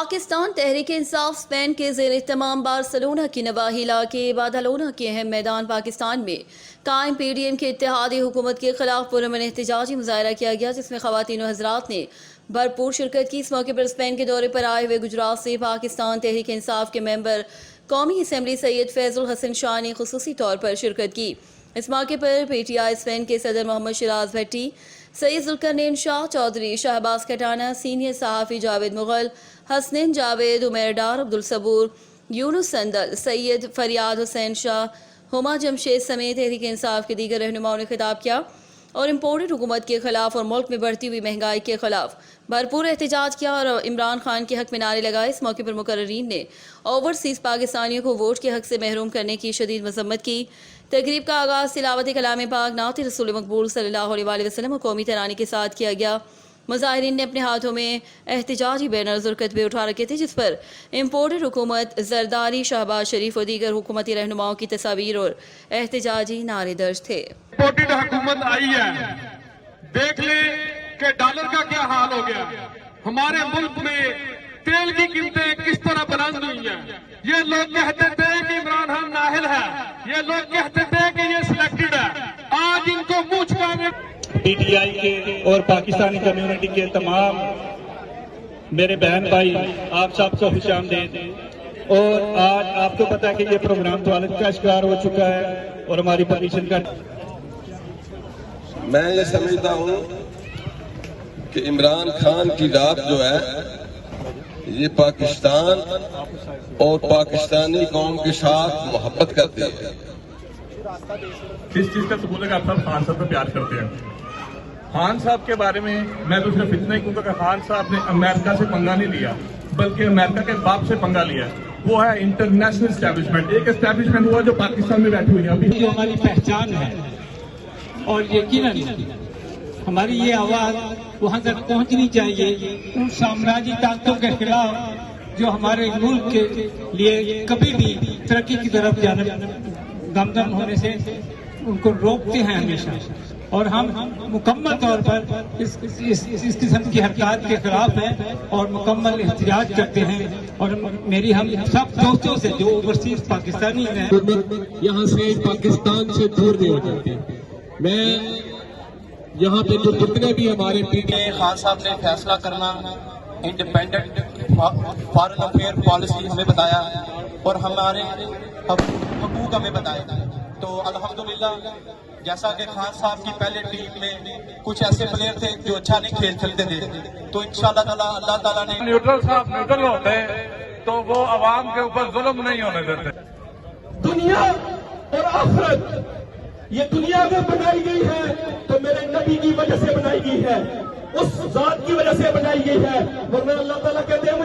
Pakistan Tehreek Insaf Spain के ज़ेर तमाम बार्सिलोना की नवाही इलाके बादालोना के अहम मैदान पाकिस्तान में कायम PDM के इत्तेहादी हुकूमत के खिलाफ पुरअमन एहतजाजी मुजाहरा किया गया, जिसमें ख़वातीन व हज़रात ने भरपूर शिरकत की। इस मौके पर स्पेन के दौरे पर आए हुए गुजरात से पाकिस्तान तहरीक इंसाफ के मेंबर कौमी असम्बली सैयद फैजुल हसन शाह ने खुसूसी तौर पर शिरकत की। इस मौके पर PTI स्पेन के सदर मोहम्मद शिराज भट्टी, सैयद जुल्करनैन शाह चौधरी, शहबाज कटाना, सीनियर सहाफ़ी जावेद मुगल, हसनैन जावेद, उमर डार, अब्दुल सबूर, यूनुस संदल, सैयद फरियाद हुसैन शाह, हुमा जमशेद समेत तहरीक इंसाफ के दीगर रहनुमाओं ने खिताब किया और इम्पोर्टेड हुकूमत के खिलाफ और मुल्क में बढ़ती हुई महंगाई के खिलाफ भरपूर एहतजाज किया और इमरान खान के हक में नारे लगाए। इस मौके पर मुकर्रीन ने ओवरसीज़ पाकिस्तानियों को वोट के हक से महरूम करने की शदीद मजम्मत की। तकरीब का आगाज़ तिलावत कलाम पाक नात रसूल मकबूल सल्लल्लाहु अलैहि वसल्लम और कौमी तरानी के साथ किया गया। मुजाहिरीन ने अपने हाथों में एहतजाजी बैनर्स और कतबे उठा रखे थे, जिस पर इम्पोर्टेड हुकूमत, जरदारी, शहबाज शरीफ और दीगर हुकूमती रहनुमाओं की तस्वीर और एहतजाजी नारे दर्ज थे। इम्पोर्टेड हुकूमत आई है, देख ले कि डॉलर का क्या हाल हो गया। हमारे मुल्क में तेल की कीमतें किस तरह बुलंद हुई हैं। ये लोग कहते थे कि इमरान खान नाहिल है, ये लोग कहते थे कि ये सिलेक्टेड है। आज इनको मुंह छुपाने PTI के और पाकिस्तानी कम्युनिटी के तमाम मेरे बहन भाई, आप सबको खुशामदीद। और आज आपको पता है कि ये प्रोग्राम दौलत का शिकार हो चुका है और हमारी पोजीशन का मैं ये समझता हूँ कि इमरान खान की रात जो है ये पाकिस्तान और पाकिस्तानी कौम के साथ मोहब्बत करती है। किस चीज का सबूत है कि आप सब खान साहब को प्यार करते हैं। खान साहब के बारे में मैं तो सिर्फ इतना ही कहूँगा कि खान साहब ने अमेरिका से पंगा नहीं लिया, बल्कि अमेरिका के बाप से पंगा लिया। वो है इंटरनेशनल एस्टेब्लिशमेंट, एक एस्टेब्लिशमेंट हुआ जो पाकिस्तान में बैठी हुई है। अभी जो हमारी पहचान है और यकीनन हमारी ये आवाज वहां तक पहुंचनी चाहिए उन साम्राज्य ताकतों के खिलाफ जो हमारे मुल्क के लिए कभी भी तरक्की की तरफ जाने दमदम होने से उनको रोकते हैं हमेशा। और हम मुकम्मल तौर पर इस किस्म की हरकत के खिलाफ हैं और मुकम्मल एहतजाज करते हैं। और मेरी हम सब दोस्तों से जो ओवरसीज पाकिस्तानी हैं यहाँ से पाकिस्तान से दूर नहीं हो जाते। मैं यहाँ पे जो जितने भी हमारे खान साहब ने फैसला करना, इंडिपेंडेंट फॉरेन अफेयर पॉलिसी हमें बताया और हमारे हकूक हमें बताए। तो अल्हम्दुलिल्लाह, जैसा कि खान साहब की पहले टीम में कुछ ऐसे प्लेयर थे जो अच्छा नहीं खेल सकते थे, तो इंशाअल्लाह ताला अल्लाह ताला ने न्यूट्रल साहब न्यूट्रल होते तो वो आवाम के ऊपर जुल्म नहीं होने देते। दुनिया और आखिरत ये दुनिया में बनाई गई है तो मेरे नबी की वजह से बनाई गई है, उस जात की वजह से बनाई गई है। वरना अल्लाह ताला कहते हैं